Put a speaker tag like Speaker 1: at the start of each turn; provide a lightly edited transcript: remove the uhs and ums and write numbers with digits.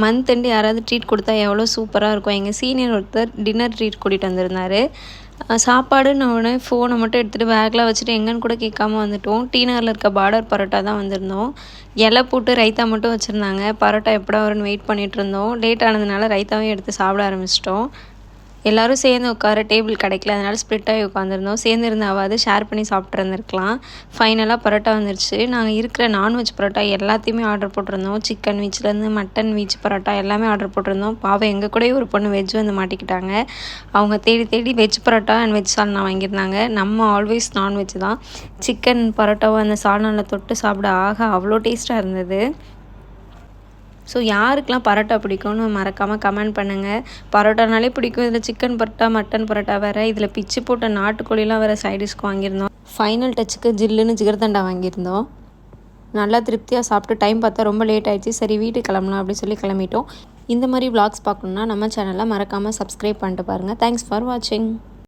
Speaker 1: Month end யாராவது treat கொடுத்தா எவ்வளோ சூப்பராக இருக்கும். எங்கள் சீனியர் ஒருத்தர் டின்னர் ட்ரீட் கூட்டிகிட்டு வந்திருந்தார். சாப்பாடுன்னு உடனே ஃபோனை மட்டும் எடுத்துகிட்டு பேக்கில் வச்சுட்டு எங்கன்னு கூட கேட்காம வந்துட்டோம். டி நகரில் இருக்க பார்டர் பரோட்டா தான் வந்திருந்தோம். இலை போட்டு ரைத்தா மட்டும் வச்சுருந்தாங்க. பரோட்டா எப்படா வரும்னு வெயிட் பண்ணிகிட்டு இருந்தோம். லேட் ஆனதுனால ரைத்தாவையும் எடுத்து சாப்பிட ஆரம்பிச்சிட்டோம். எல்லோரும் சேர்ந்து உட்கார டேபிள் கிடைக்கல, அதனால் ஸ்ப்ளிட் ஆகி உட்காந்துருந்தோம். சேர்ந்து இருந்தாவது ஷேர் பண்ணி சாப்பிட்டு இருந்திருக்கலாம். ஃபைனலாக பரோட்டா வந்துருச்சு. நாங்கள் இருக்கிற நான்வெஜ் பரோட்டா எல்லாத்தையுமே ஆர்டர் போட்டிருந்தோம். சிக்கன் வீச்சிலேருந்து மட்டன் வீச் பரோட்டா எல்லாமே ஆர்டர் போட்டிருந்தோம். பாவம் எங்கள் கூடயே ஒரு பொண்ணு வெஜ் வந்து மாட்டிக்கிட்டாங்க. அவங்க தேடி தேடி வெஜ் பரோட்டா அண்ட் வெஜ் சால்னா வாங்கியிருந்தாங்க. நம்ம ஆல்வேஸ் நான்வெஜ் தான். சிக்கன் பரோட்டாவை அந்த சால்னாவில் தொட்டு சாப்பிட அவ்வளோ டேஸ்ட்டாக இருந்தது. ஸோ யாருக்கெலாம் பரோட்டா பிடிக்கும்னு மறக்காமல் கமெண்ட் பண்ணுங்கள். பரோட்டானாலே பிடிக்கும். இதில் சிக்கன் பரோட்டா, மட்டன் பரோட்டா வேறு, இதில் பிச்சு போட்ட நாட்டுக்கோழிலாம் வேறு சைடிஷ்க்கு வாங்கியிருந்தோம். ஃபைனல் டச்சுக்கு ஜில்லுன்னு ஜிகர்தண்டா வாங்கியிருந்தோம். நல்லா திருப்தியாக சாப்பிட்டு டைம் பார்த்தா ரொம்ப லேட் ஆகிடுச்சு. சரி வீட்டுக்கு கிளம்பலாம் அப்படின்னு சொல்லி கிளம்பிட்டோம். இந்த மாதிரி vlogs பார்க்கணுன்னா நம்ம சேனலை மறக்காமல் சப்ஸ்கிரைப் பண்ணிட்டு பாருங்கள். தேங்க்ஸ் ஃபார் வாட்சிங்.